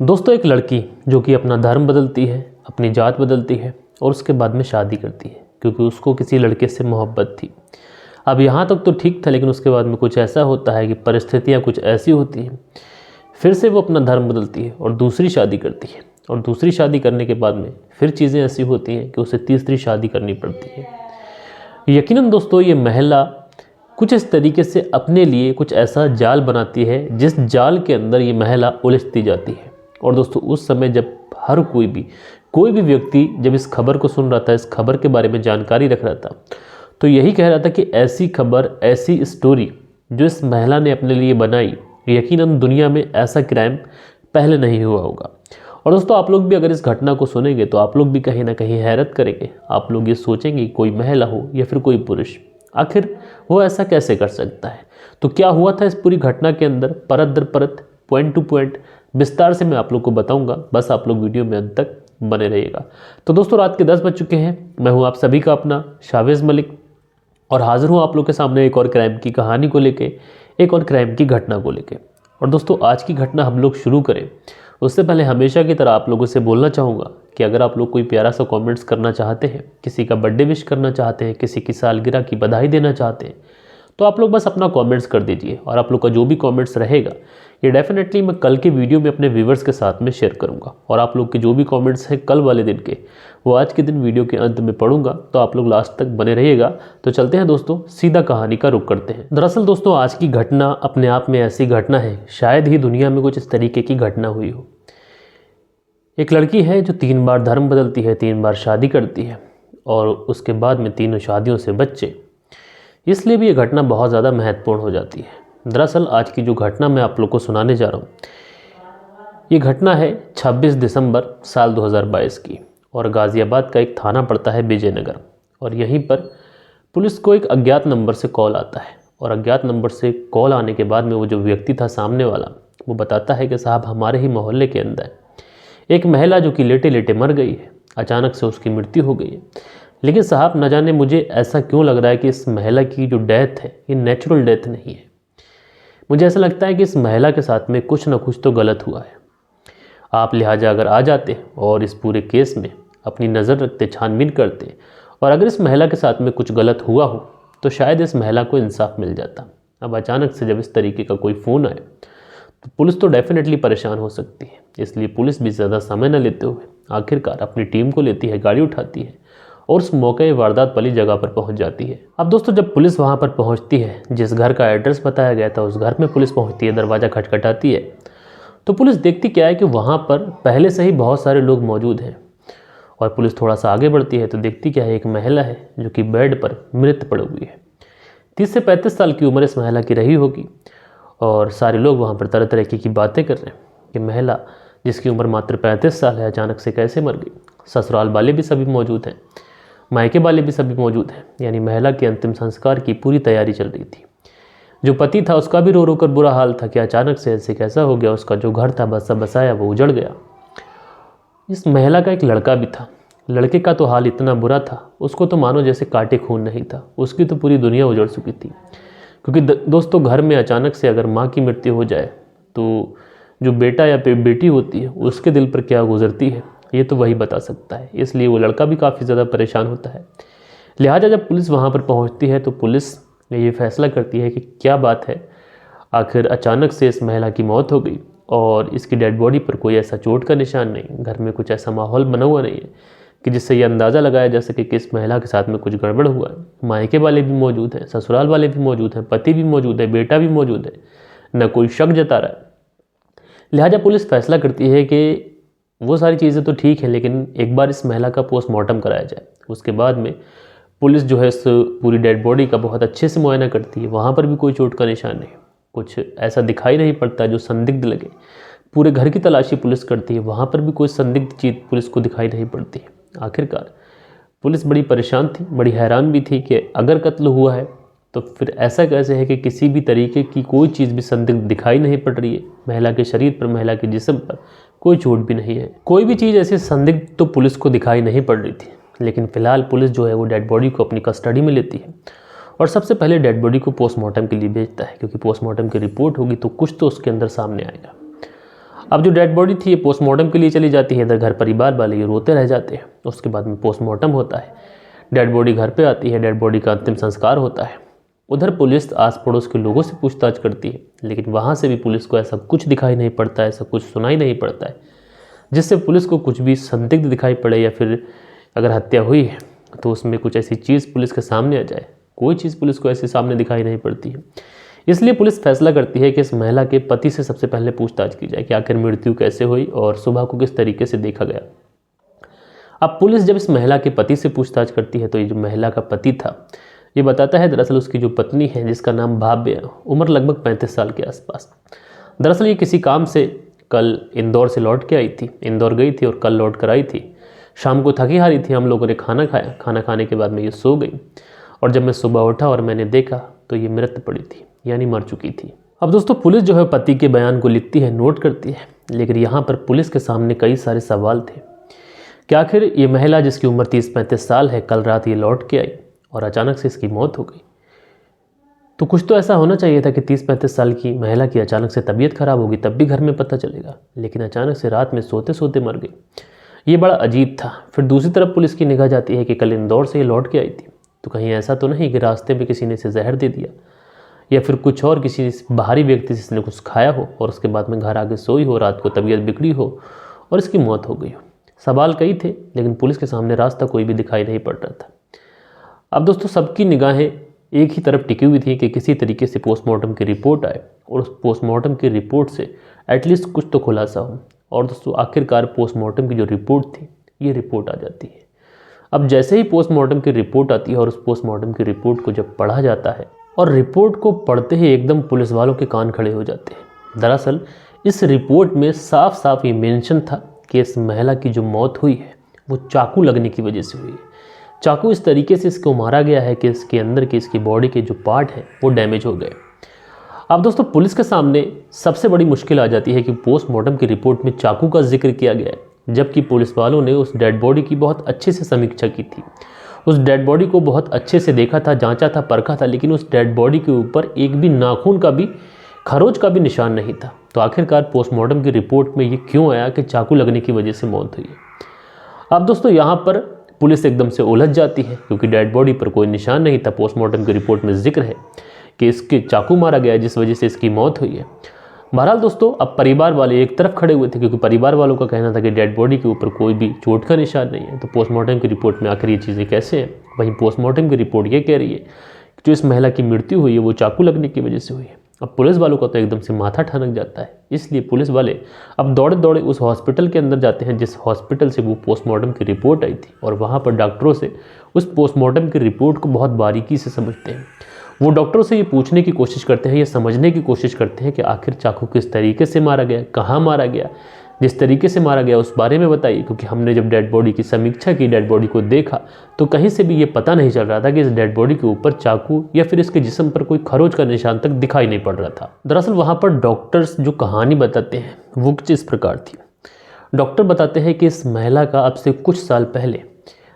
दोस्तों, एक लड़की जो कि अपना धर्म बदलती है, अपनी जात बदलती है और उसके बाद में शादी करती है क्योंकि उसको किसी लड़के से मोहब्बत थी। अब यहाँ तक तो ठीक था, लेकिन उसके बाद में कुछ ऐसा होता है कि परिस्थितियाँ कुछ ऐसी होती हैं, फिर से वो अपना धर्म बदलती है और दूसरी शादी करती है। और दूसरी शादी करने के बाद में फिर चीज़ें ऐसी होती हैं कि उसे तीसरी शादी करनी पड़ती है। यकीनन दोस्तों, ये महिला कुछ इस तरीके से अपने लिए कुछ ऐसा जाल बनाती है जिस जाल के अंदर ये महिला उलझती जाती है। और दोस्तों, उस समय जब हर कोई भी व्यक्ति जब इस खबर को सुन रहा था, इस खबर के बारे में जानकारी रख रहा था, तो यही कह रहा था कि ऐसी खबर, ऐसी स्टोरी जो इस महिला ने अपने लिए बनाई, यकीनन दुनिया में ऐसा क्राइम पहले नहीं हुआ होगा। और दोस्तों, आप लोग भी अगर इस घटना को सुनेंगे तो आप लोग भी कहीं ना कहीं हैरत करेंगे। आप लोग ये सोचेंगे कोई महिला हो या फिर कोई पुरुष, आखिर वो ऐसा कैसे कर सकता है। तो क्या हुआ था इस पूरी घटना के अंदर, परत दर परत, पॉइंट टू पॉइंट विस्तार से मैं आप लोग को बताऊंगा। बस आप लोग वीडियो में अंत तक बने रहिएगा। तो दोस्तों, रात के 10 बज चुके हैं। मैं हूं आप सभी का अपना शावेज़ मलिक और हाजिर हूं आप लोग के सामने एक और क्राइम की कहानी को लेके, एक और क्राइम की घटना को लेके। और दोस्तों, आज की घटना हम लोग शुरू करें उससे पहले हमेशा की तरह आप लोगों से बोलना चाहूँगा कि अगर आप लोग कोई प्यारा सा कमेंट्स करना चाहते हैं, किसी का बर्थडे विश करना चाहते हैं, किसी की सालगिरह की बधाई देना चाहते हैं, तो आप लोग बस अपना कमेंट्स कर दीजिए। और आप लोग का जो भी कमेंट्स रहेगा ये डेफिनेटली मैं कल के वीडियो में अपने व्यूवर्स के साथ में शेयर करूंगा। और आप लोग के जो भी कमेंट्स हैं कल वाले दिन के, वो आज के दिन वीडियो के अंत में पढ़ूंगा। तो आप लोग लास्ट तक बने रहिएगा। तो चलते हैं दोस्तों, सीधा कहानी का रुख करते हैं। दरअसल दोस्तों, आज की घटना अपने आप में ऐसी घटना है, शायद ही दुनिया में कुछ इस तरीके की घटना हुई हो। एक लड़की है जो 3 बार धर्म बदलती है, 3 बार शादी करती है और उसके बाद में तीनों शादियों से बच्चे। इसलिए भी ये घटना बहुत ज़्यादा महत्वपूर्ण हो जाती है। दरअसल आज की जो घटना मैं आप लोग को सुनाने जा रहा हूँ, ये घटना है 26 दिसंबर साल 2022 की। और गाज़ियाबाद का एक थाना पड़ता है विजयनगर। और यहीं पर पुलिस को एक अज्ञात नंबर से कॉल आता है। और अज्ञात नंबर से कॉल आने के बाद में वो जो व्यक्ति था सामने वाला, वो बताता है कि साहब, हमारे ही मोहल्ले के अंदर एक महिला जो कि लेटे लेटे मर गई है, अचानक से उसकी मृत्यु हो गई है। लेकिन साहब, न जाने मुझे ऐसा क्यों लग रहा है कि इस महिला की जो डेथ है ये नेचुरल डेथ नहीं है। मुझे ऐसा लगता है कि इस महिला के साथ में कुछ ना कुछ तो गलत हुआ है। आप लिहाजा अगर आ जाते और इस पूरे केस में अपनी नज़र रखते, छानबीन करते, और अगर इस महिला के साथ में कुछ गलत हुआ हो तो शायद इस महिला को इंसाफ मिल जाता। अब अचानक से जब इस तरीके का कोई फ़ोन आए तो पुलिस तो डेफिनेटली परेशान हो सकती है। इसलिए पुलिस भी ज़्यादा समय न लेते हुए आखिरकार अपनी टीम को लेती है, गाड़ी उठाती है और उस मौके वारदात वाली जगह पर पहुंच जाती है। अब दोस्तों, जब पुलिस वहां पर पहुंचती है, जिस घर का एड्रेस बताया गया था उस घर में पुलिस पहुंचती है, दरवाज़ा खटखटाती है, तो पुलिस देखती क्या है कि वहां पर पहले से ही बहुत सारे लोग मौजूद हैं। और पुलिस थोड़ा सा आगे बढ़ती है तो देखती क्या है, एक महिला है जो कि बेड पर मृत पड़ी हुई है। 30 से 35 साल की उम्र इस महिला की रही होगी। और सारे लोग वहाँ पर तरह तरह की बातें कर रहे हैं कि महिला जिसकी उम्र मात्र 35 साल है अचानक से कैसे मर गई। ससुराल वाले भी सभी मौजूद हैं, मायके वाले भी सभी मौजूद हैं। यानी महिला के अंतिम संस्कार की पूरी तैयारी चल रही थी। जो पति था उसका भी रो रो कर बुरा हाल था कि अचानक से ऐसे कैसा हो गया, उसका जो घर था बसा बसाया वो उजड़ गया। इस महिला का एक लड़का भी था। लड़के का तो हाल इतना बुरा था, उसको तो मानो जैसे काटे खून नहीं था, उसकी तो पूरी दुनिया उजड़ चुकी थी। क्योंकि दोस्तों, घर में अचानक से अगर माँ की मृत्यु हो जाए तो जो बेटा या बेटी होती है उसके दिल पर क्या गुजरती है ये तो वही बता सकता है। इसलिए वो लड़का भी काफ़ी ज़्यादा परेशान होता है। लिहाजा जब पुलिस वहाँ पर पहुँचती है तो पुलिस ये फैसला करती है कि क्या बात है, आखिर अचानक से इस महिला की मौत हो गई और इसकी डेड बॉडी पर कोई ऐसा चोट का निशान नहीं, घर में कुछ ऐसा माहौल बना हुआ नहीं है कि जिससे ये अंदाज़ा लगाया जा सके कि इस महिला के साथ में कुछ गड़बड़ हुआ है। मायके वाले भी मौजूद हैं, ससुराल वाले भी मौजूद हैं, पति भी मौजूद है, बेटा भी मौजूद है, न कोई शक जता रहा है। लिहाजा पुलिस फैसला करती है कि वो सारी चीज़ें तो ठीक है, लेकिन एक बार इस महिला का पोस्टमार्टम कराया जाए। उसके बाद में पुलिस जो है इस पूरी डेड बॉडी का बहुत अच्छे से मुआयना करती है। वहाँ पर भी कोई चोट का निशान नहीं, कुछ ऐसा दिखाई नहीं पड़ता जो संदिग्ध लगे। पूरे घर की तलाशी पुलिस करती है, वहाँ पर भी कोई संदिग्ध चीज़ पुलिस को दिखाई नहीं पड़ती। आखिरकार पुलिस बड़ी परेशान थी, बड़ी हैरान भी थी कि अगर कत्ल हुआ है तो फिर ऐसा कैसे है कि किसी भी तरीके की कोई चीज़ भी संदिग्ध दिखाई नहीं पड़ रही है। महिला के शरीर पर, महिला के जिस्म पर कोई चोट भी नहीं है, कोई भी चीज़ ऐसी संदिग्ध तो पुलिस को दिखाई नहीं पड़ रही थी। लेकिन फ़िलहाल पुलिस जो है वो डेड बॉडी को अपनी कस्टडी में लेती है और सबसे पहले डेड बॉडी को पोस्टमार्टम के लिए भेजता है, क्योंकि पोस्टमार्टम की रिपोर्ट होगी तो कुछ तो उसके अंदर सामने आएगा। अब जो डेड बॉडी थी ये पोस्टमार्टम के लिए चली जाती है। इधर घर परिवार वाले ये रोते रह जाते हैं। उसके बाद में पोस्टमार्टम होता है, डेड बॉडी घर पे आती है, डेड बॉडी का अंतिम संस्कार होता है। उधर पुलिस आस पड़ोस के लोगों से पूछताछ करती है, लेकिन वहाँ से भी पुलिस को ऐसा कुछ दिखाई नहीं पड़ता है, ऐसा कुछ सुनाई नहीं पड़ता है जिससे पुलिस को कुछ भी संदिग्ध दिखाई पड़े, या फिर अगर हत्या हुई है तो उसमें कुछ ऐसी चीज़ पुलिस के सामने आ जाए। कोई चीज़ पुलिस को ऐसे सामने दिखाई नहीं पड़ती है। इसलिए पुलिस फैसला करती है कि इस महिला के पति से सबसे पहले पूछताछ की जाए कि आखिर मृत्यु कैसे हुई और सुबह को किस तरीके से देखा गया। अब पुलिस जब इस महिला के पति से पूछताछ करती है तो ये जो महिला का पति था ये बताता है दरअसल उसकी जो पत्नी है जिसका नाम भाव्य है, उम्र लगभग 35 साल के आसपास। दरअसल ये किसी काम से कल इंदौर से लौट के आई थी, इंदौर गई थी और कल लौट कर आई थी। शाम को थकी हारी थी, हम लोगों ने खाना खाया। खाना खाने के बाद में ये सो गई और जब मैं सुबह उठा और मैंने देखा तो ये मृत पड़ी थी, यानी मर चुकी थी। अब दोस्तों पुलिस जो है पति के बयान को लिखती है, नोट करती है, लेकिन यहाँ पर पुलिस के सामने कई सारे सवाल थे कि आखिर ये महिला जिसकी उम्र 30-35 साल है, कल रात ये लौट के आई और अचानक से इसकी मौत हो गई। तो कुछ तो ऐसा होना चाहिए था कि 30-35 साल की महिला की अचानक से तबीयत खराब होगी तब भी घर में पता चलेगा, लेकिन अचानक से रात में सोते सोते मर गई। ये बड़ा अजीब था। फिर दूसरी तरफ पुलिस की निगाह जाती है कि कल इंदौर से ये लौट के आई थी, तो कहीं ऐसा तो नहीं कि रास्ते में किसी ने इसे जहर दे दिया या फिर कुछ और किसी बाहरी व्यक्ति जिसने कुछ खाया हो और उसके बाद में घर आके सोई हो, रात को तबीयत बिगड़ी हो और इसकी मौत हो गई हो। सवाल कई थे, लेकिन पुलिस के सामने रास्ता कोई भी दिखाई नहीं पड़ रहा था। अब दोस्तों सबकी निगाहें एक ही तरफ टिकी हुई थी कि किसी तरीके से पोस्टमार्टम की रिपोर्ट आए और उस पोस्टमार्टम की रिपोर्ट से एटलीस्ट कुछ तो खुलासा हो। और दोस्तों आखिरकार पोस्टमार्टम की जो रिपोर्ट थी ये रिपोर्ट आ जाती है। अब जैसे ही पोस्टमार्टम की रिपोर्ट आती है और उस पोस्टमार्टम की रिपोर्ट को जब पढ़ा जाता है और रिपोर्ट को पढ़ते ही एकदम पुलिस वालों के कान खड़े हो जाते हैं। दरअसल इस रिपोर्ट में साफ साफ ये मेंशन था कि इस महिला की जो मौत हुई है वो चाकू लगने की वजह से हुई है। चाकू इस तरीके से इसको मारा गया है कि इसके अंदर के इसकी बॉडी के जो पार्ट हैं वो डैमेज हो गए। अब दोस्तों पुलिस के सामने सबसे बड़ी मुश्किल आ जाती है कि पोस्टमार्टम की रिपोर्ट में चाकू का जिक्र किया गया है, जबकि पुलिस वालों ने उस डेड बॉडी की बहुत अच्छे से समीक्षा की थी। उस डेड बॉडी को बहुत अच्छे से देखा था, जांचा था, परखा था, लेकिन उस डेड बॉडी के ऊपर एक भी नाखून का भी, खरोच का भी निशान नहीं था। तो आखिरकार पोस्टमार्टम की रिपोर्ट में ये क्यों आया कि चाकू लगने की वजह से मौत हुई है। अब दोस्तों यहाँ पर पुलिस एकदम से उलझ जाती है क्योंकि डेड बॉडी पर कोई निशान नहीं था। पोस्टमार्टम की रिपोर्ट में जिक्र है कि इसके चाकू मारा गया जिस वजह से इसकी मौत हुई है। बहरहाल दोस्तों अब परिवार वाले एक तरफ खड़े हुए थे क्योंकि परिवार वालों का कहना था कि डेड बॉडी के ऊपर कोई भी चोट का निशान नहीं है, तो पोस्टमार्टम की रिपोर्ट में आखिर ये चीज़ें कैसे हैं। वहीं पोस्टमार्टम की रिपोर्ट ये कह रही है कि जो इस महिला की मृत्यु हुई है वो चाकू लगने की वजह से हुई है। अब पुलिस वालों का तो एकदम से माथा ठनक जाता है। इसलिए पुलिस वाले अब दौड़े दौड़े उस हॉस्पिटल के अंदर जाते हैं जिस हॉस्पिटल से वो पोस्टमार्टम की रिपोर्ट आई थी, और वहाँ पर डॉक्टरों से उस पोस्टमार्टम की रिपोर्ट को बहुत बारीकी से समझते हैं। वो डॉक्टरों से ये पूछने की कोशिश करते हैं, ये समझने की कोशिश करते हैं कि आखिर चाकू किस तरीके से मारा गया, कहाँ मारा गया, जिस तरीके से मारा गया उस बारे में बताइए। क्योंकि हमने जब डेड बॉडी की समीक्षा की, डेड बॉडी को देखा, तो कहीं से भी ये पता नहीं चल रहा था कि इस डेड बॉडी के ऊपर चाकू या फिर इसके जिस्म पर कोई खरोच का निशान तक दिखाई नहीं पड़ रहा था। दरअसल वहाँ पर डॉक्टर्स जो कहानी बताते हैं वो कुछ इस प्रकार थी। डॉक्टर बताते हैं कि इस महिला का अब से कुछ साल पहले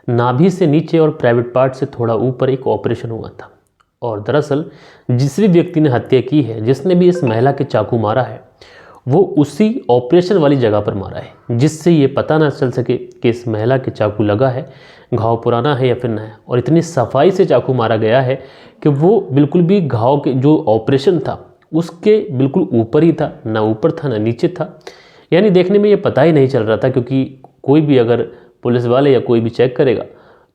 नाभि से नीचे और प्राइवेट पार्ट से थोड़ा ऊपर एक ऑपरेशन हुआ था, और दरअसल जिस भी व्यक्ति ने हत्या की है, जिसने भी इस महिला के चाकू मारा है, वो उसी ऑपरेशन वाली जगह पर मारा है, जिससे ये पता ना चल सके कि इस महिला के चाकू लगा है, घाव पुराना है या फिर नया। और इतनी सफाई से चाकू मारा गया है कि वो बिल्कुल भी घाव के जो ऑपरेशन था उसके बिल्कुल ऊपर ही था, ना ऊपर था ना नीचे था। यानी देखने में ये पता ही नहीं चल रहा था, क्योंकि कोई भी अगर पुलिस वाले या कोई भी चेक करेगा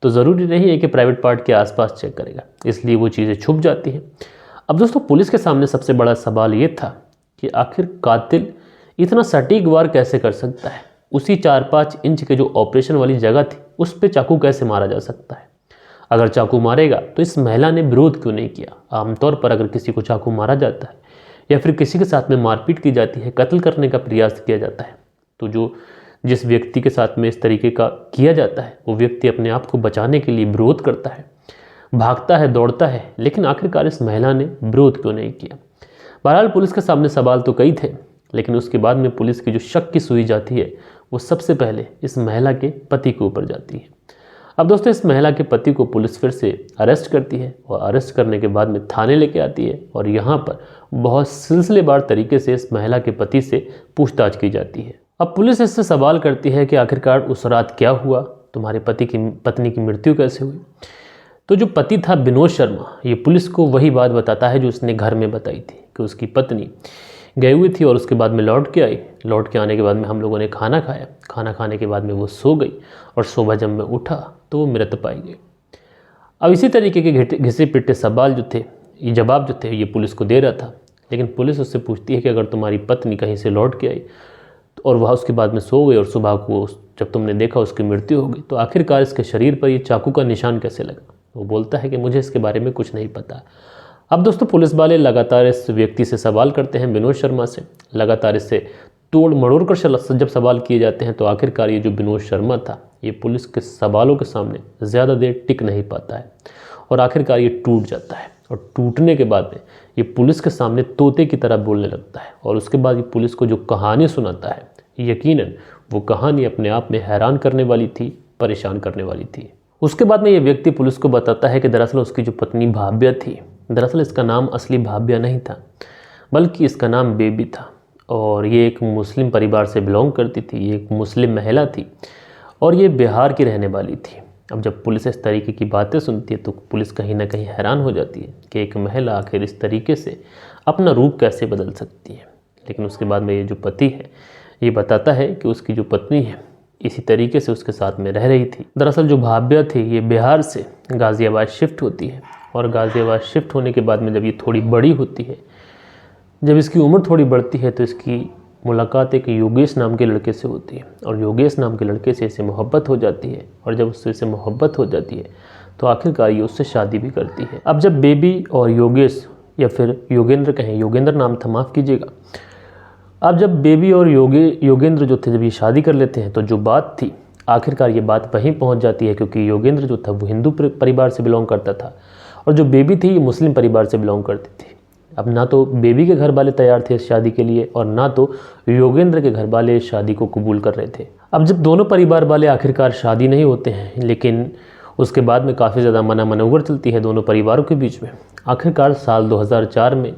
तो ज़रूरी नहीं है कि प्राइवेट पार्ट के आसपास चेक करेगा, इसलिए वो चीज़ें छुप जाती हैं। अब दोस्तों पुलिस के सामने सबसे बड़ा सवाल ये था कि आखिर कातिल इतना सटीक वार कैसे कर सकता है। उसी 4-5 इंच के जो ऑपरेशन वाली जगह थी उस पर चाकू कैसे मारा जा सकता है। अगर चाकू मारेगा तो इस महिला ने विरोध क्यों नहीं किया। आमतौर पर अगर किसी को चाकू मारा जाता है या फिर किसी के साथ में मारपीट की जाती है, कत्ल करने का प्रयास किया जाता है, तो जिस व्यक्ति के साथ में इस तरीके का किया जाता है वो व्यक्ति अपने आप को बचाने के लिए विरोध करता है, भागता है, दौड़ता है। लेकिन आखिरकार इस महिला ने विरोध क्यों नहीं किया। बहरहाल पुलिस के सामने सवाल तो कई थे, लेकिन उसके बाद में पुलिस की जो शक की सुई जाती है वो सबसे पहले इस महिला के पति के ऊपर जाती है। अब दोस्तों इस महिला के पति को पुलिस फिर से अरेस्ट करती है और अरेस्ट करने के बाद में थाने लेके आती है और यहाँ पर बहुत सिलसिलेवार तरीके से इस महिला के पति से पूछताछ की जाती है। अब पुलिस इससे सवाल करती है कि आखिरकार उस रात क्या हुआ, तुम्हारे पत्नी की मृत्यु कैसे हुई। तो जो पति था विनोद शर्मा, ये पुलिस को वही बात बताता है जो उसने घर में बताई थी कि उसकी पत्नी गई हुई थी और उसके बाद में लौट के आई। लौट के आने के बाद में हम लोगों ने खाना खाया, खाना खाने के बाद में वो सो गई और सुबह जब मैं उठा तो वो मृत पाई गई। अब इसी तरीके के घिसे पिटे सवाल जो थे, ये जवाब जो थे, ये पुलिस को दे रहा था। लेकिन पुलिस उससे पूछती है कि अगर तुम्हारी पत्नी कहीं से लौट के आई और वह उसके बाद में सो गई और सुबह को जब तुमने देखा उसकी मृत्यु हो गई, तो आखिरकार इसके शरीर पर ये चाकू का निशान कैसे लगा। वो बोलता है कि मुझे इसके बारे में कुछ नहीं पता। अब दोस्तों पुलिस वाले लगातार इस व्यक्ति से सवाल करते हैं, विनोद शर्मा से, लगातार इससे तोड़ मड़ोड़ कर जब सवाल किए जाते हैं तो आखिरकार ये जो विनोद शर्मा था, ये पुलिस के सवालों के सामने ज़्यादा देर टिक नहीं पाता है और आखिरकार ये टूट जाता है। और टूटने के बाद में ये पुलिस के सामने तोते की तरह बोलने लगता है और उसके बाद ये पुलिस को जो कहानी सुनाता है, यकीनन वो कहानी अपने आप में हैरान करने वाली थी, परेशान करने वाली थी। उसके बाद में ये व्यक्ति पुलिस को बताता है कि दरअसल उसकी जो पत्नी भाव्या थी, दरअसल इसका नाम असली भाव्या नहीं था बल्कि इसका नाम बेबी था और ये एक मुस्लिम परिवार से बिलोंग करती थी। ये एक मुस्लिम महिला थी और ये बिहार की रहने वाली थी। अब जब पुलिस इस तरीके की बातें सुनती है तो पुलिस कहीं ना कहीं हैरान हो जाती है कि एक महिला आखिर इस तरीके से अपना रूप कैसे बदल सकती है। लेकिन उसके बाद में ये जो पति है ये बताता है कि उसकी जो पत्नी है इसी तरीके से उसके साथ में रह रही थी। दरअसल जो भाव्या थी ये बिहार से गाज़ियाबाद शिफ्ट होती है और गाज़ियाबाद शिफ्ट होने के बाद में जब ये थोड़ी बड़ी होती है, जब इसकी उम्र थोड़ी बढ़ती है तो इसकी मुलाकात एक योगेश नाम के लड़के से होती है और योगेश नाम के लड़के से इसे मोहब्बत हो जाती है और जब उससे इसे मोहब्बत हो जाती है तो आखिरकार ये उससे शादी भी करती है। अब जब बेबी और योगेश, या फिर योगेंद्र कहें, योगेंद्र नाम था, माफ़ कीजिएगा। अब जब बेबी और योगेंद्र जो थे जब ये शादी कर लेते हैं तो जो बात थी आखिरकार ये बात वहीं पहुंच जाती है, क्योंकि योगेंद्र जो था वो हिंदू परिवार से बिलोंग करता था और जो बेबी थी ये मुस्लिम परिवार से बिलोंग करती थी। अब ना तो बेबी के घर वाले तैयार थे इस शादी के लिए और ना तो योगेंद्र के घर वाले इस शादी को कबूल कर रहे थे। अब जब दोनों परिवार वाले आखिरकार शादी नहीं होते हैं, लेकिन उसके बाद में काफ़ी ज़्यादा मनोवर चलती है दोनों परिवारों के बीच में। आखिरकार साल 2004 में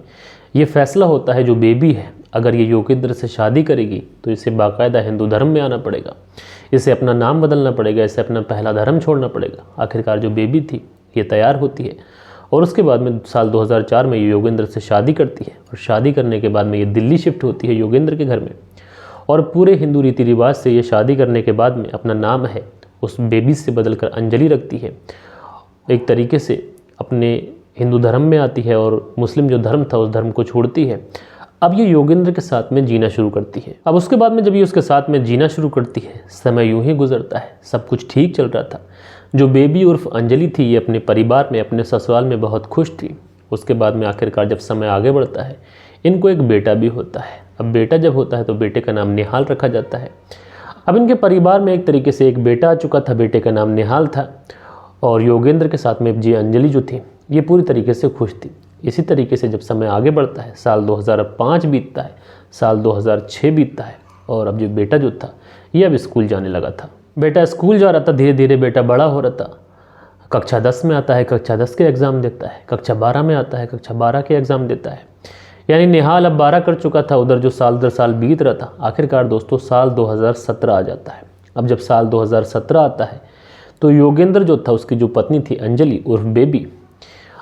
ये फैसला होता है जो बेबी है अगर ये योगेंद्र से शादी करेगी तो इसे बाकायदा हिंदू धर्म में आना पड़ेगा, इसे अपना नाम बदलना पड़ेगा, इसे अपना पहला धर्म छोड़ना पड़ेगा। आखिरकार जो बेबी थी ये तैयार होती है और उसके बाद में साल 2004 में ये योगेंद्र से शादी करती है और शादी करने के बाद में ये दिल्ली शिफ्ट होती है योगेंद्र के घर में और पूरे हिंदू रीति रिवाज से ये शादी करने के बाद में अपना नाम है उस बेबी से बदलकर अंजलि रखती है। एक तरीके से अपने हिंदू धर्म में आती है और मुस्लिम जो धर्म था उस धर्म को छोड़ती है। अब ये योगेंद्र के साथ में जीना शुरू करती है। अब उसके बाद में जब ये उसके साथ में जीना शुरू करती है, समय यूं ही गुजरता है, सब कुछ ठीक चल रहा था। जो बेबी उर्फ अंजलि थी ये अपने परिवार में, अपने ससुराल में बहुत खुश थी। उसके बाद में आखिरकार जब समय आगे बढ़ता है इनको एक बेटा भी होता है। अब बेटा जब होता है तो बेटे का नाम निहाल रखा जाता है। अब इनके परिवार में एक तरीके से एक बेटा आ चुका था, बेटे का नाम निहाल था और योगेंद्र के साथ में जी अंजलि जो थी ये पूरी तरीके से खुश थी। इसी तरीके से जब समय आगे बढ़ता है, साल 2005 बीतता है, साल 2006 बीतता है और अब जो बेटा जो था ये अब स्कूल जाने लगा था। बेटा स्कूल जा रहा था, धीरे धीरे बेटा बड़ा हो रहा था। कक्षा 10 में आता है, कक्षा 10 के एग्ज़ाम देता है, कक्षा 12 में आता है, कक्षा 12 के एग्ज़ाम देता है। यानी निहाल अब 12 कर चुका था, उधर जो साल दर साल बीत रहा था। आखिरकार दोस्तों साल 2017 आ जाता है। अब जब साल 2017 आता है तो योगेंद्र जो था उसकी जो पत्नी थी अंजलि उर्फ बेबी,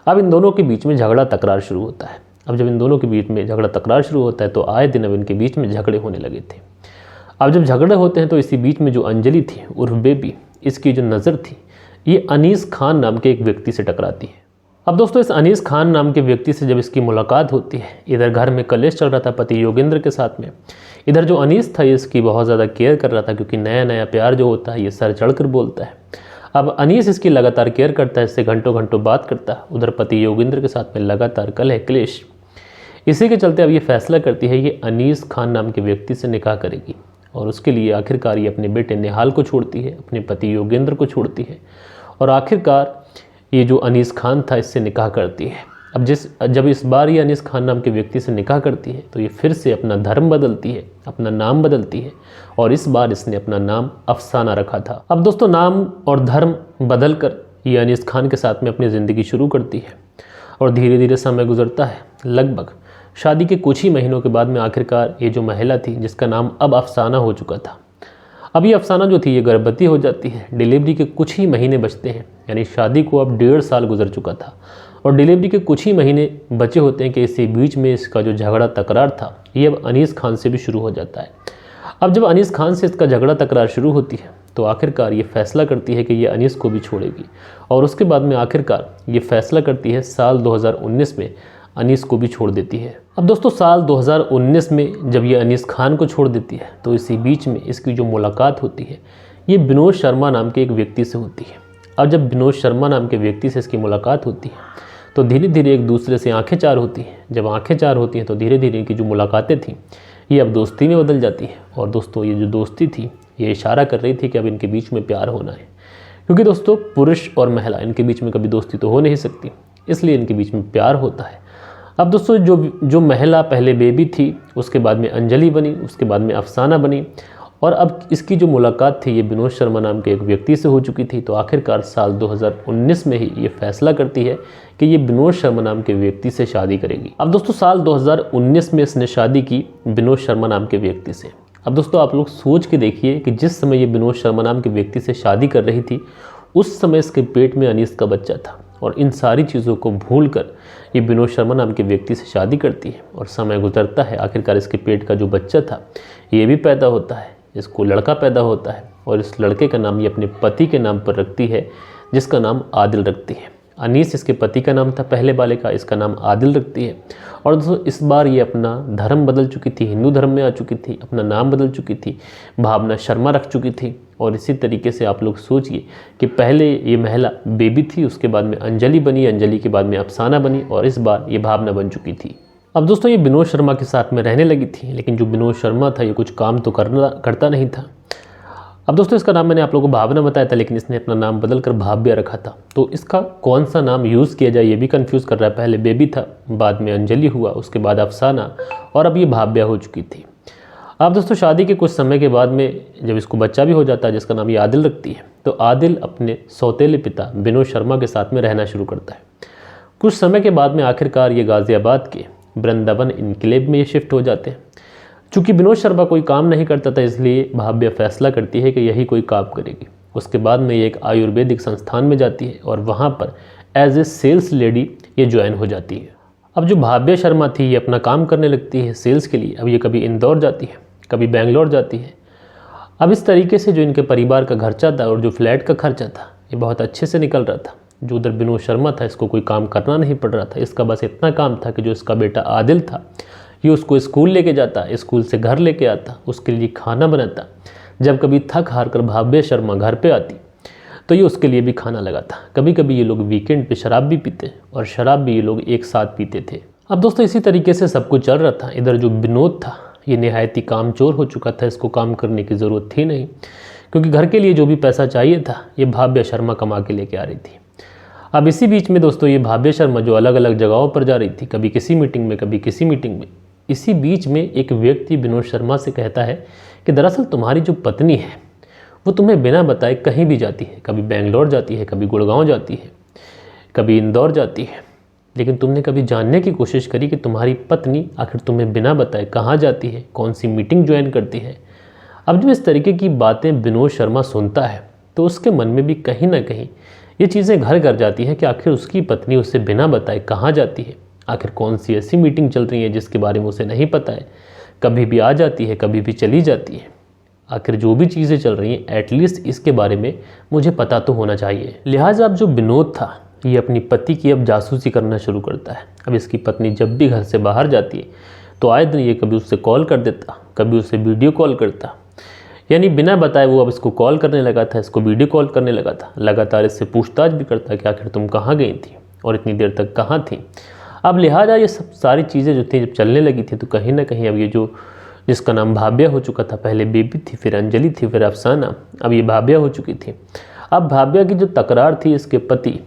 अब इन दोनों के बीच में झगड़ा तकरार शुरू होता है। अब जब इन दोनों के बीच में झगड़ा तकरार शुरू होता है तो आए दिन अब इनके बीच में झगड़े होने लगे थे। अब जब झगड़े होते हैं तो इसी बीच में जो अंजलि थी उर्फ बेबी, इसकी जो नज़र थी ये अनीस खान नाम के एक व्यक्ति से टकराती है। अब दोस्तों इस अनीस खान नाम के व्यक्ति से जब इसकी मुलाकात होती है, इधर घर में कलेश चल रहा था पति योगेंद्र के साथ में, इधर जो अनीस था ये इसकी बहुत ज़्यादा केयर कर रहा था, क्योंकि नया नया प्यार जो होता है ये सर चढ़ कर बोलता है। अब अनीस इसकी लगातार केयर करता है, इससे घंटों घंटों बात करता है। उधर पति योगेंद्र के साथ में लगातार कलह क्लेश। इसी के चलते अब ये फैसला करती है ये अनीस खान नाम के व्यक्ति से निकाह करेगी और उसके लिए आखिरकार ये अपने बेटे निहाल को छोड़ती है, अपने पति योगेंद्र को छोड़ती है और आखिरकार ये जो अनीस खान था इससे निकाह करती है। जब इस बार ये अनीस खान नाम के व्यक्ति से निकाह करती है तो ये फिर से अपना धर्म बदलती है, अपना नाम बदलती है और इस बार इसने अपना नाम अफसाना रखा था। अब दोस्तों नाम और धर्म बदल कर ये अनीस खान के साथ में अपनी ज़िंदगी शुरू करती है और धीरे धीरे समय गुजरता है। लगभग शादी के कुछ ही महीनों के बाद में आखिरकार ये जो महिला थी जिसका नाम अब अफसाना हो चुका था, अब ये अफसाना जो थी ये गर्भवती हो जाती है। डिलीवरी के कुछ ही महीने बचते हैं, यानी शादी को अब 1.5 साल गुजर चुका था और डिलीवरी के कुछ ही महीने बचे होते हैं कि इसी बीच में इसका जो झगड़ा तकरार था ये अब अनीस खान से भी शुरू हो जाता है। अब जब अनीस खान से इसका झगड़ा तकरार शुरू होती है तो आखिरकार ये फैसला करती है कि ये अनीस को भी छोड़ेगी और उसके बाद में आखिरकार ये फैसला करती है साल 2019 में अनीस को भी छोड़ देती है। अब दोस्तों साल 2019 में जब ये अनीस खान को छोड़ देती है तो इसी बीच में इसकी जो मुलाकात होती है ये विनोद शर्मा नाम के एक व्यक्ति से होती है। अब जब विनोद शर्मा नाम के व्यक्ति से इसकी मुलाकात होती है तो धीरे धीरे एक दूसरे से आंखें चार होती हैं। जब आंखें चार होती हैं तो धीरे धीरे इनकी जो मुलाकातें थीं ये अब दोस्ती में बदल जाती हैं। और दोस्तों ये जो दोस्ती थी ये इशारा कर रही थी कि अब इनके बीच में प्यार होना है, क्योंकि दोस्तों पुरुष और महिला इनके बीच में कभी दोस्ती तो हो नहीं सकती, इसलिए इनके बीच में प्यार होता है। अब दोस्तों जो महिला पहले बेबी थी, उसके बाद में अंजलि बनी, उसके बाद में अफसाना बनी और अब इसकी जो मुलाकात थी ये विनोद शर्मा नाम के एक व्यक्ति से हो चुकी थी। तो आखिरकार साल 2019 में ही ये फैसला करती है कि ये विनोद शर्मा नाम के व्यक्ति से शादी करेगी। अब दोस्तों साल 2019 में इसने शादी की विनोद शर्मा नाम के व्यक्ति से। अब दोस्तों आप लोग सोच के देखिए कि जिस समय ये विनोद शर्मा नाम के व्यक्ति से शादी कर रही थी उस समय इसके पेट में अनीस का बच्चा था और इन सारी चीज़ों को भूलकर ये विनोद शर्मा नाम के व्यक्ति से शादी करती है और समय गुजरता है। आखिरकार इसके पेट का जो बच्चा था ये भी पैदा होता है, इसको लड़का पैदा होता है और इस लड़के का नाम ये अपने पति के नाम पर रखती है जिसका नाम आदिल रखती है। अनीस इसके पति का नाम था पहले वाले का, इसका नाम आदिल रखती है। और दोस्तों इस बार ये अपना धर्म बदल चुकी थी, हिंदू धर्म में आ चुकी थी, अपना नाम बदल चुकी थी, भावना शर्मा रख चुकी थी। और इसी तरीके से आप लोग सोचिए कि पहले ये महिला बेबी थी, उसके बाद में अंजलि बनी, अंजलि के बाद में अफसाना बनी और इस बार ये भावना बन चुकी थी। अब दोस्तों ये विनोद शर्मा के साथ में रहने लगी थी, लेकिन जो विनोद शर्मा था ये कुछ काम तो करता नहीं था। अब दोस्तों इसका नाम मैंने आप लोगों को भावना बताया था, लेकिन इसने अपना नाम बदल कर भाव्या रखा था। तो इसका कौन सा नाम यूज़ किया जाए ये भी कंफ्यूज कर रहा है। पहले बेबी था, बाद में अंजलि हुआ, उसके बाद अफसाना और अब ये भाव्या हो चुकी थी। अब दोस्तों शादी के कुछ समय के बाद में जब इसको बच्चा भी हो जाता है जिसका नाम ये आदिल रखती है, तो आदिल अपने सौतेले पिता विनोद शर्मा के साथ में रहना शुरू करता है। कुछ समय के बाद में आखिरकार ये गाज़ियाबाद के वृंदावन इनक्लेव में ये शिफ्ट हो जाते हैं। चूँकि विनोद शर्मा कोई काम नहीं करता था इसलिए भाव्या फैसला करती है कि यही कोई काम करेगी। उसके बाद में ये एक आयुर्वेदिक संस्थान में जाती है और वहाँ पर एज ए सेल्स लेडी ये ज्वाइन हो जाती है। अब जो भाव्या शर्मा थी ये अपना काम करने लगती है सेल्स के लिए। अब ये कभी इंदौर जाती है, कभी बेंगलोर जाती है। अब इस तरीके से जो इनके परिवार का खर्चा था और जो फ्लैट का खर्चा था ये बहुत अच्छे से निकल रहा था। जो उधर विनोद शर्मा था इसको कोई काम करना नहीं पड़ रहा था, इसका बस इतना काम था कि जो इसका बेटा आदिल था ये उसको स्कूल लेके जाता, स्कूल से घर लेके आता, उसके लिए खाना बनाता। जब कभी थक हार कर भाव्या शर्मा घर पे आती तो ये उसके लिए भी खाना लगाता। कभी कभी ये लोग वीकेंड पे शराब भी पीते और शराब भी ये लोग एक साथ पीते थे। अब दोस्तों इसी तरीके से सब कुछ चल रहा था। इधर जो विनोद था ये निहायत ही कामचोर हो चुका था, इसको काम करने की ज़रूरत थी नहीं, क्योंकि घर के लिए जो भी पैसा चाहिए था ये भाव्या शर्मा कमा के लेके आ रही थी। अब इसी बीच में दोस्तों ये भाव्या शर्मा जो अलग अलग जगहों पर जा रही थी, कभी किसी मीटिंग में, कभी किसी मीटिंग में, इसी बीच में एक व्यक्ति विनोद शर्मा से कहता है कि दरअसल तुम्हारी जो पत्नी है वो तुम्हें बिना बताए कहीं भी जाती है, कभी बेंगलोर जाती है, कभी गुड़गांव जाती है, कभी इंदौर जाती है, लेकिन तुमने कभी जानने की कोशिश करी कि तुम्हारी पत्नी आखिर तुम्हें बिना बताए कहाँ जाती है, कौन सी मीटिंग ज्वाइन करती है। अब जब इस तरीके की बातें विनोद शर्मा सुनता है तो उसके मन में भी कहीं ना कहीं ये चीज़ें घर कर जाती हैं कि आखिर उसकी पत्नी उससे बिना बताए कहाँ जाती है, आखिर कौन सी ऐसी मीटिंग चल रही है जिसके बारे में उसे नहीं पता है, कभी भी आ जाती है, कभी भी चली जाती है। आखिर जो भी चीज़ें चल रही हैं एटलीस्ट इसके बारे में मुझे पता तो होना चाहिए। लिहाजा अब जो विनोद था ये अपनी पति की अब जासूसी करना शुरू करता है। अब इसकी पत्नी जब भी घर से बाहर जाती है तो आए दिन ये कभी उससे कॉल कर देता, कभी उससे वीडियो कॉल करता, यानी बिना बताए वो अब इसको कॉल करने लगा था, इसको वीडियो कॉल करने लगा था। लगातार इससे पूछताछ भी करता कि आखिर तुम कहाँ गई थी और इतनी देर तक कहाँ थी। अब लिहाजा ये सब सारी चीज़ें जो थी जब चलने लगी थी तो कहीं ना कहीं अब ये जो जिसका नाम भाव्या हो चुका था, पहले बेबी थी, फिर अंजलि थी, फिर अफसाना, अब ये भाव्या हो चुकी थी। अब भाव्या की जो तकरार थी इसके पति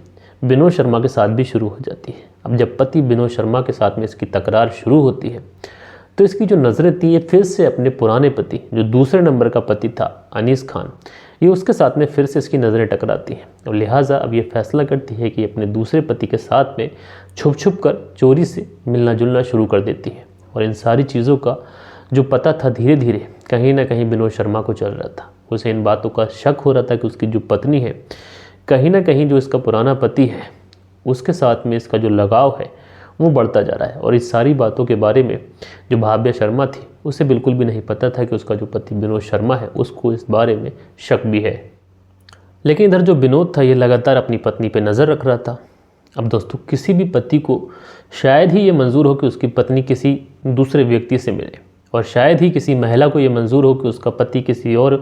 विनोद शर्मा के साथ भी शुरू हो जाती है। अब जब पति विनोद शर्मा के साथ में इसकी तकरार शुरू होती है तो इसकी जो नज़रें थी ये फिर से अपने पुराने पति, जो दूसरे नंबर का पति था अनीस खान, ये उसके साथ में फिर से इसकी नज़रें टकराती हैं और लिहाजा अब ये फैसला करती है कि अपने दूसरे पति के साथ में छुप छुप कर चोरी से मिलना जुलना शुरू कर देती है। और इन सारी चीज़ों का जो पता था धीरे धीरे कहीं ना कहीं विनोद शर्मा को चल रहा था। उसे इन बातों का शक हो रहा था कि उसकी जो पत्नी है, कहीं ना कहीं जो इसका पुराना पति है उसके साथ में इसका जो लगाव है वो बढ़ता जा रहा है। और इस सारी बातों के बारे में जो भाव्या शर्मा थी उसे बिल्कुल भी नहीं पता था कि उसका जो पति विनोद शर्मा है उसको इस बारे में शक भी है। लेकिन इधर जो विनोद था ये लगातार अपनी पत्नी पे नज़र रख रहा था। अब दोस्तों, किसी भी पति को शायद ही ये मंजूर हो कि उसकी पत्नी किसी दूसरे व्यक्ति से मिले, और शायद ही किसी महिला को ये मंजूर हो कि उसका पति किसी और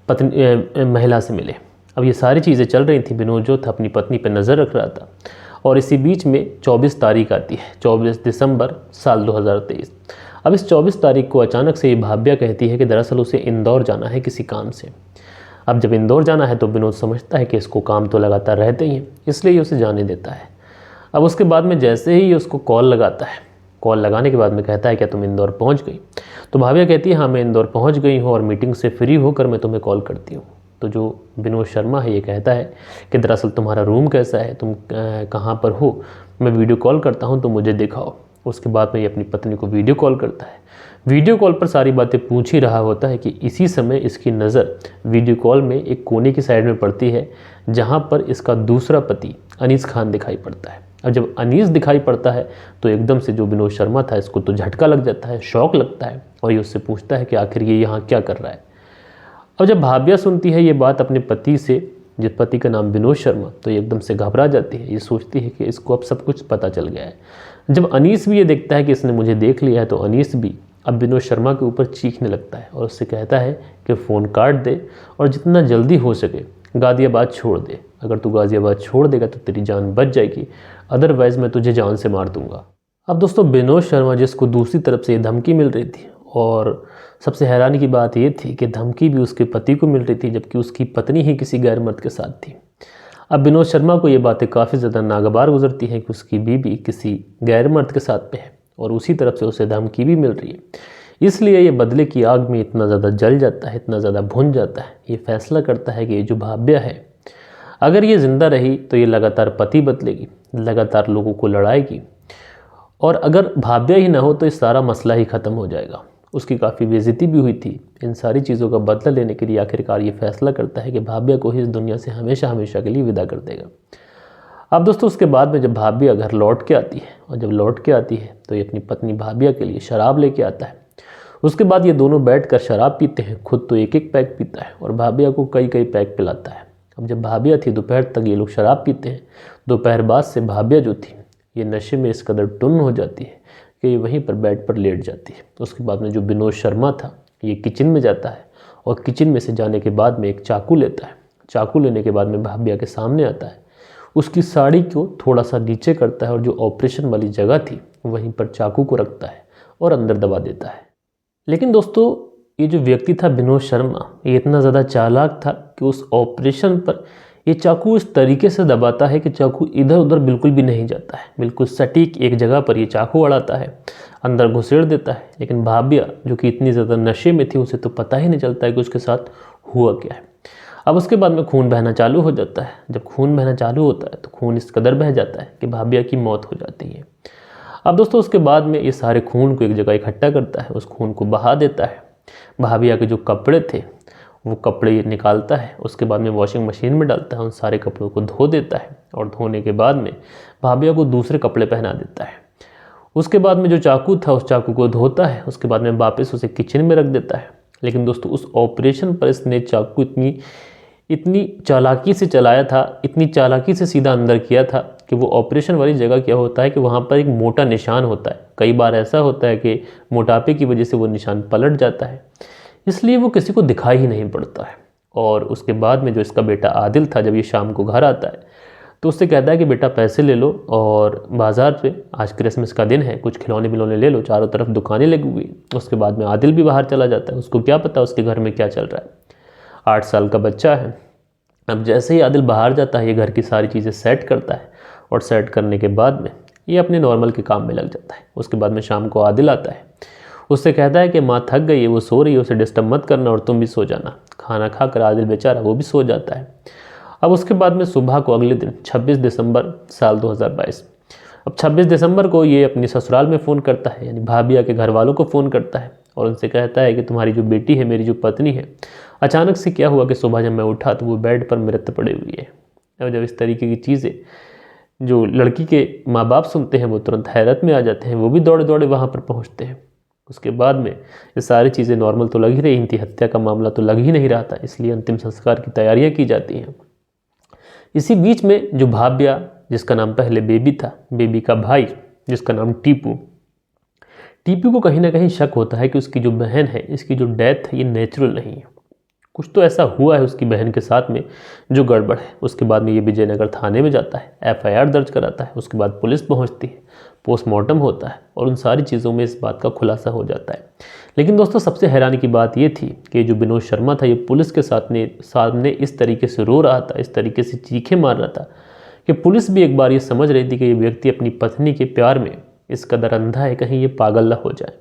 पत्नी महिला से मिले। अब ये सारी चीज़ें चल रही थी, विनोद जो था अपनी पत्नी पे नज़र रख रहा था। और इसी बीच में 24 तारीख आती है, 24 दिसंबर साल 2023। अब इस 24 तारीख को अचानक से ये भाव्या कहती है कि दरअसल उसे इंदौर जाना है किसी काम से। अब जब इंदौर जाना है तो विनोद समझता है कि इसको काम तो लगातार रहते ही हैं, इसलिए ये उसे जाने देता है। अब उसके बाद में जैसे ही उसको कॉल लगाता है, कॉल लगाने के बाद में कहता है क्या तुम इंदौर पहुंच गई? तो भाव्या कहती है हाँ मैं इंदौर पहुंच गई हूँ और मीटिंग से फ्री होकर मैं तुम्हें कॉल करती हूँ। तो जो विनोद शर्मा है ये कहता है कि दरअसल तुम्हारा रूम कैसा है, तुम कहाँ पर हो, मैं वीडियो कॉल करता हूँ तो मुझे दिखाओ। उसके बाद में ये अपनी पत्नी को वीडियो कॉल करता है। वीडियो कॉल पर सारी बातें पूछ ही रहा होता है कि इसी समय इसकी नज़र वीडियो कॉल में एक कोने की साइड में पड़ती है जहाँ पर इसका दूसरा पति अनीस खान दिखाई पड़ता है। अब जब अनीस दिखाई पड़ता है तो एकदम से जो विनोद शर्मा था इसको तो झटका लग जाता है, शौक लगता है, और ये उससे पूछता है कि आखिर ये यहाँ क्या कर रहा है। अब जब भाव्या सुनती है ये बात अपने पति से, जिस पति का नाम विनोद शर्मा, तो ये एकदम से घबरा जाती है। ये सोचती है कि इसको अब सब कुछ पता चल गया है। जब अनीस भी ये देखता है कि इसने मुझे देख लिया है तो अनीस भी अब विनोद शर्मा के ऊपर चीखने लगता है और उससे कहता है कि फ़ोन काट दे और जितना जल्दी हो सके गाज़ियाबाद छोड़ दे। अगर तू गाज़ियाबाद छोड़ देगा तो तेरी जान बच जाएगी, अदरवाइज़ मैं तुझे जान से मार दूंगा। अब दोस्तों, विनोद शर्मा जिसको दूसरी तरफ से ये धमकी मिल रही थी, और सबसे हैरानी की बात ये थी कि धमकी भी उसके पति को मिल रही थी जबकि उसकी पत्नी ही किसी गैर मर्द के साथ थी। अब विनोद शर्मा को ये बातें काफ़ी ज़्यादा नागवार गुजरती हैं कि उसकी बीवी किसी गैर मर्द के साथ पे है और उसी तरफ से उसे धमकी भी मिल रही है। इसलिए ये बदले की आग में इतना ज़्यादा जल जाता है, इतना ज़्यादा भुन जाता है। ये फैसला करता है कि ये जो भाव्या है, अगर ये ज़िंदा रही तो ये लगातार पति बदलेगी, लगातार लोगों को लड़ाएगी, और अगर भाव्या ही ना हो तो इस सारा मसला ही ख़त्म हो जाएगा। उसकी काफ़ी बेइज्जती भी हुई थी। इन सारी चीज़ों का बदला लेने के लिए आखिरकार ये फैसला करता है कि भाव्या को ही इस दुनिया से हमेशा हमेशा के लिए विदा कर देगा। अब दोस्तों, उसके बाद में जब भाव्या घर लौट के आती है, और जब लौट के आती है तो ये अपनी पत्नी भाव्या के लिए शराब लेके आता है। उसके बाद ये दोनों बैठकर शराब पीते हैं। खुद तो एक एक पैक पीता है और भाव्या को कई कई पैक पिलाता है। अब जब भाव्या थी दोपहर तक ये लोग शराब पीते हैं। दोपहर बाद से भाव्या जो थी ये नशे में इस कदर टुन्न हो जाती है कि ये वहीं पर बेड पर लेट जाती है। उसके बाद में जो विनोद शर्मा था ये किचन में जाता है और किचन में से जाने के बाद में एक चाकू लेता है। चाकू लेने के बाद में भाव्या के सामने आता है, उसकी साड़ी को थोड़ा सा नीचे करता है और जो ऑपरेशन वाली जगह थी वहीं पर चाकू को रखता है और अंदर दबा देता है। लेकिन दोस्तों, ये जो व्यक्ति था विनोद शर्मा, ये इतना ज़्यादा चालाक था कि उस ऑपरेशन पर ये चाकू इस तरीके से दबाता है कि चाकू इधर उधर बिल्कुल भी नहीं जाता है। बिल्कुल सटीक एक जगह पर ये चाकू अड़ाता है, अंदर घुसेड़ देता है। लेकिन भाव्या जो कि इतनी ज़्यादा नशे में थी उसे तो पता ही नहीं चलता है कि उसके साथ हुआ क्या है। अब उसके बाद में खून बहना चालू हो जाता है। जब खून बहना चालू होता है तो खून इस कदर बह जाता है कि भाव्या की मौत हो जाती है। अब दोस्तों, उसके बाद में ये सारे खून को एक जगह इकट्ठा करता है, उस खून को बहा देता है। भाव्या के जो कपड़े थे वो कपड़े निकालता है, उसके बाद में वॉशिंग मशीन में डालता है, उन सारे कपड़ों को धो देता है और धोने के बाद में भाव्या को दूसरे कपड़े पहना देता है। उसके बाद में जो चाकू था उस चाकू को धोता है, उसके बाद में वापस उसे किचन में रख देता है। लेकिन दोस्तों, उस ऑपरेशन पर इसने चाकू इतनी चालाकी से चलाया था, इतनी चालाकी से सीधा अंदर किया था कि वो ऑपरेशन वाली जगह क्या होता है कि वहाँ पर एक मोटा निशान होता है। कई बार ऐसा होता है कि मोटापे की वजह से वो निशान पलट जाता है, इसलिए वो किसी को दिखाई ही नहीं पड़ता है। और उसके बाद में जो इसका बेटा आदिल था, जब ये शाम को घर आता है तो उससे कहता है कि बेटा पैसे ले लो और बाज़ार पे आज क्रिसमस का दिन है, कुछ खिलौने विलौने ले लो, चारों तरफ दुकानें लगी हुई। उसके बाद में आदिल भी बाहर चला जाता है, उसको क्या पता उसके घर में क्या चल रहा है। 8 साल का बच्चा है। अब जैसे ही आदिल बाहर जाता है ये घर की सारी चीज़ें सेट करता है और सेट करने के बाद में ये अपने नॉर्मल के काम में लग जाता है। उसके बाद में शाम को आदिल आता है, उससे कहता है कि माँ थक गई है, वो सो रही है, उसे डिस्टर्ब मत करना और तुम भी सो जाना। खाना खाकर आदिल बेचारा वो भी सो जाता है। अब उसके बाद में सुबह को अगले दिन 26 दिसंबर साल 2022, अब 26 दिसंबर को ये अपनी ससुराल में फ़ोन करता है, यानी भाभिया के घर वालों को फ़ोन करता है और उनसे कहता है कि तुम्हारी जो बेटी है, मेरी जो पत्नी है, अचानक से क्या हुआ कि सुबह जब मैं उठा तो वो बेड पर मृत पड़ी हुई है। और जब इस तरीके की चीज़ें जो लड़की के माँ बाप सुनते हैं वो तुरंत हैरत में आ जाते हैं, वो भी दौड़े दौड़े वहाँ पर पहुँचते हैं। उसके बाद में ये सारी चीज़ें नॉर्मल तो लग ही रही थी, हत्या का मामला तो लग ही नहीं रहा था, इसलिए अंतिम संस्कार की तैयारियाँ की जाती हैं। इसी बीच में जो भाव्या, जिसका नाम पहले बेबी था, बेबी का भाई जिसका नाम टीपू को कहीं ना कहीं शक होता है कि उसकी जो बहन है, इसकी जो डेथ है ये नेचुरल नहीं है, कुछ तो ऐसा हुआ है उसकी बहन के साथ में जो गड़बड़ है। उसके बाद में ये विजयनगर थाने में जाता है, FIR दर्ज कराता है। उसके बाद पुलिस पहुंचती है, पोस्टमार्टम होता है और उन सारी चीज़ों में इस बात का खुलासा हो जाता है। लेकिन दोस्तों सबसे हैरानी की बात ये थी कि जो विनोद शर्मा था, ये पुलिस के सामने इस तरीके से रो रहा था, इस तरीके से चीखें मार रहा था कि पुलिस भी एक बार ये समझ रही थी कि ये व्यक्ति अपनी पत्नी के प्यार में इस कदर अंधा है, कहीं ये पागल ना हो जाए।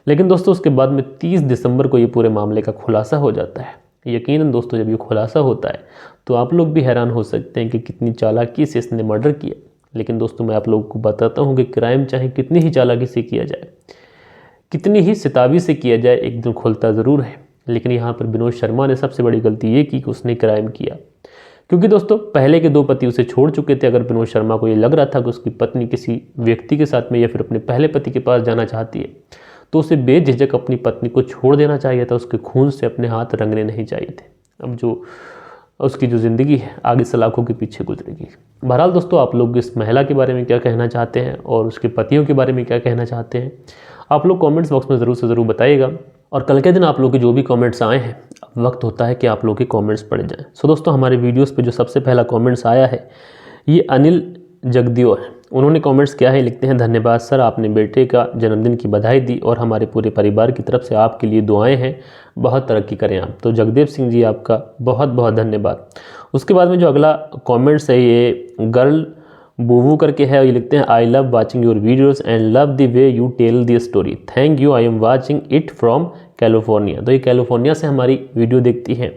लेकिन दोस्तों उसके बाद में 30 दिसंबर को ये पूरे मामले का खुलासा हो जाता है। यकीनन दोस्तों जब ये खुलासा होता है तो आप लोग भी हैरान हो सकते हैं कि कितनी चालाकी से इसने मर्डर किया। लेकिन दोस्तों मैं आप लोगों को बताता हूँ कि क्राइम चाहे कितनी ही चालाकी से किया जाए, कितनी ही सितावी से किया जाए, एक दिन खुलता ज़रूर है। लेकिन यहाँ पर विनोद शर्मा ने सबसे बड़ी गलती ये की कि उसने क्राइम किया, क्योंकि दोस्तों पहले के 2 पति उसे छोड़ चुके थे। अगर विनोद शर्मा को ये लग रहा था कि उसकी पत्नी किसी व्यक्ति के साथ में या फिर अपने पहले पति के पास जाना चाहती है, तो उसे बेझिझक अपनी पत्नी को छोड़ देना चाहिए था, उसके खून से अपने हाथ रंगने नहीं चाहिए थे। अब जो उसकी जो ज़िंदगी है आगे सलाखों के पीछे गुजरेगी। बहरहाल दोस्तों आप लोग इस महिला के बारे में क्या कहना चाहते हैं और उसके पतियों के बारे में क्या कहना चाहते हैं, आप लोग कमेंट्स बॉक्स में ज़रूर से ज़रूर बताइएगा। और कल के दिन आप लोग के जो भी कमेंट्स आए हैं, अब वक्त होता है कि आप लोग के कमेंट्स पढ़े जाएँ। सो दोस्तों हमारे वीडियोज़ पर जो सबसे पहला कॉमेंट्स आया है ये अनिल जगदियो है। उन्होंने कमेंट्स किया है, लिखते हैं धन्यवाद सर, आपने बेटे का जन्मदिन की बधाई दी और हमारे पूरे परिवार की तरफ से आपके लिए दुआएं हैं, बहुत तरक्की करें आप। तो जगदेव सिंह जी आपका बहुत बहुत धन्यवाद। उसके बाद में जो अगला कमेंट्स है ये गर्ल बूवू करके है, ये लिखते हैं I love watching your videos and love the way you tell the story, thank you, I am watching it from California. तो ये कैलिफोर्निया से हमारी वीडियो देखती हैं,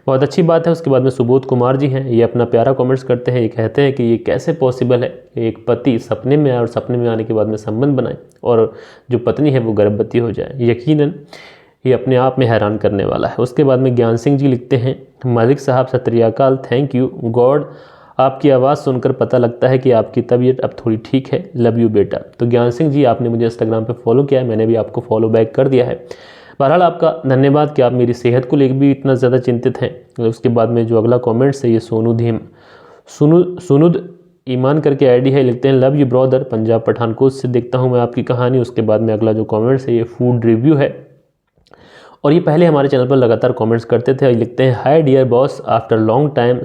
बहुत अच्छी बात है। उसके बाद में सुबोध कुमार जी हैं, ये अपना प्यारा कमेंट्स करते हैं, ये कहते हैं कि ये कैसे पॉसिबल है कि एक पति सपने में आए और सपने में आने के बाद में संबंध बनाए और जो पत्नी है वो गर्भवती हो जाए। यकीनन ये अपने आप में हैरान करने वाला है। उसके बाद में ज्ञान सिंह जी लिखते हैं, मलिक साहब सत श्री अकाल, थैंक यू गॉड, आपकी आवाज़ सुनकर पता लगता है कि आपकी तबीयत अब थोड़ी ठीक है, लव यू बेटा। तो ज्ञान सिंह जी आपने मुझे इंस्टाग्राम पे फॉलो किया है, मैंने भी आपको फॉलो बैक कर दिया है। बहरहाल आपका धन्यवाद कि आप मेरी सेहत को लेकर भी इतना ज़्यादा चिंतित हैं। उसके बाद में जो अगला कमेंट्स है ये सुनुद ईमान करके आईडी है, लिखते हैं love you brother, Punjab Pathankot से देखता हूँ मैं आपकी कहानी। उसके बाद में अगला जो कमेंट्स है ये फूड रिव्यू है और ये पहले हमारे चैनल पर लगातार कमेंट्स करते थे। लिखते हैं hi dear boss, after long time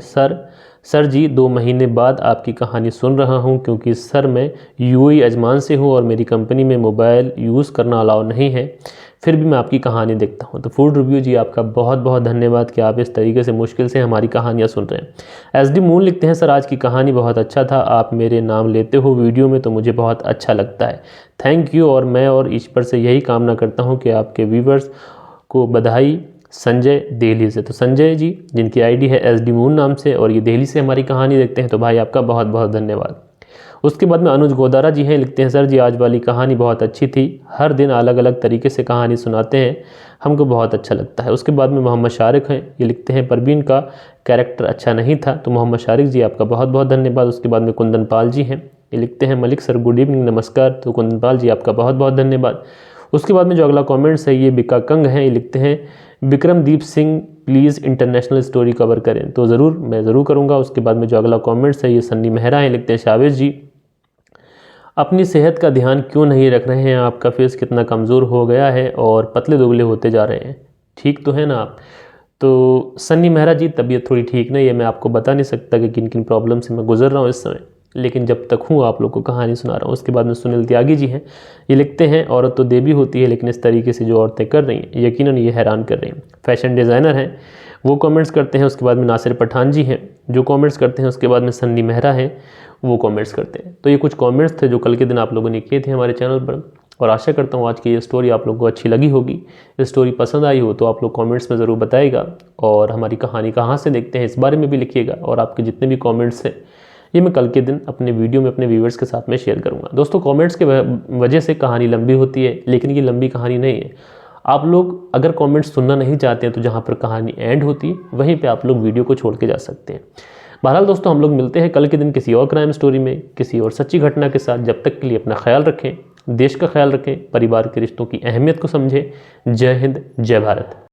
sir ji 2 महीने बाद आपकी कहानी सुन रहा हूं, क्योंकि सर मैं UAE अजमान से हूं और मेरी कंपनी में मोबाइल यूज़ करना अलाउ नहीं है, फिर भी मैं आपकी कहानी देखता हूं। तो फूड रिव्यू जी आपका बहुत बहुत धन्यवाद कि आप इस तरीके से मुश्किल से हमारी कहानियां सुन रहे हैं। SD मून लिखते हैं सर आज की कहानी बहुत अच्छा था, आप मेरे नाम लेते हो वीडियो में तो मुझे बहुत अच्छा लगता है, थैंक यू। और मैं और ईश्वर से यही कामना करता हूँ कि आपके व्यूवर्स को बधाई। संजय दिल्ली से, तो संजय जी जिनकी आईडी है SD मून नाम से और ये दिल्ली से हमारी कहानी देखते हैं, तो भाई आपका बहुत बहुत धन्यवाद। उसके बाद में अनुज गोदारा जी हैं, लिखते हैं सर जी आज वाली कहानी बहुत अच्छी थी, हर दिन अलग अलग तरीके से कहानी सुनाते हैं, हमको बहुत अच्छा लगता है। उसके बाद में मोहम्मद शारिक हैं, ये लिखते हैं परवीन का कैरेक्टर अच्छा नहीं था, तो मोहम्मद शारिक जी आपका बहुत बहुत धन्यवाद। उसके बाद में कुंदन पाल जी हैं, ये लिखते हैं मलिक सर गुड इवनिंग नमस्कार, तो कुंदन पाल जी आपका बहुत बहुत धन्यवाद। उसके बाद में जो अगला कमेंट्स है ये बिका कंग हैं, ये लिखते हैं Vikramdeep Singh please international story cover करें, तो ज़रूर मैं ज़रूर करूँगा। उसके बाद में जो अगला कमेंट्स है ये सन्नी मेहरा है, लिखते हैं शावेज जी अपनी सेहत का ध्यान क्यों नहीं रख रहे हैं, आपका फेस कितना कमज़ोर हो गया है और पतले दुबले होते जा रहे हैं, ठीक तो है ना आप। तो सन्नी मेहरा जी तबीयत थोड़ी ठीक नहीं है, मैं आपको बता नहीं सकता कि किन किन प्रॉब्लम से मैं गुजर रहा हूँ इस समय, लेकिन जब तक हूँ आप लोग को कहानी सुना रहा हूँ। उसके बाद में सुनील त्यागी जी हैं, ये लिखते हैं औरत तो देवी होती है, लेकिन इस तरीके से जो औरतें कर रही हैं यकीनन ये हैरान कर रही हैं। फैशन डिज़ाइनर हैं वो कमेंट्स करते हैं। उसके बाद में नासिर पठान जी हैं जो कमेंट्स करते हैं। उसके बाद में सन्नी मेहरा हैं, वो कमेंट्स करते हैं। तो ये कुछ कमेंट्स थे जो कल के दिन आप लोगों ने किए थे हमारे चैनल पर, और आशा करता हूँ आज की ये स्टोरी आप लोगों को अच्छी लगी होगी। ये स्टोरी पसंद आई हो तो आप लोग कमेंट्स में ज़रूर बताइएगा, और हमारी कहानी कहाँ से देखते हैं इस बारे में भी लिखिएगा। और आपके जितने भी कमेंट्स हैं ये मैं कल के दिन अपने वीडियो में अपने व्यूअर्स के साथ में शेयर करूँगा। दोस्तों, कमेंट्स के वजह से कहानी लंबी होती है, लेकिन ये लंबी कहानी नहीं है। आप लोग अगर कमेंट्स सुनना नहीं चाहते हैं तो जहाँ पर कहानी एंड होती है वहीं पे आप लोग वीडियो को छोड़ के जा सकते हैं। बहरहाल दोस्तों, हम लोग मिलते हैं कल के दिन किसी और क्राइम स्टोरी में, किसी और सच्ची घटना के साथ। जब तक के लिए अपना ख्याल रखें, देश का ख्याल रखें, परिवार के रिश्तों की अहमियत को समझें। जय हिंद, जय भारत।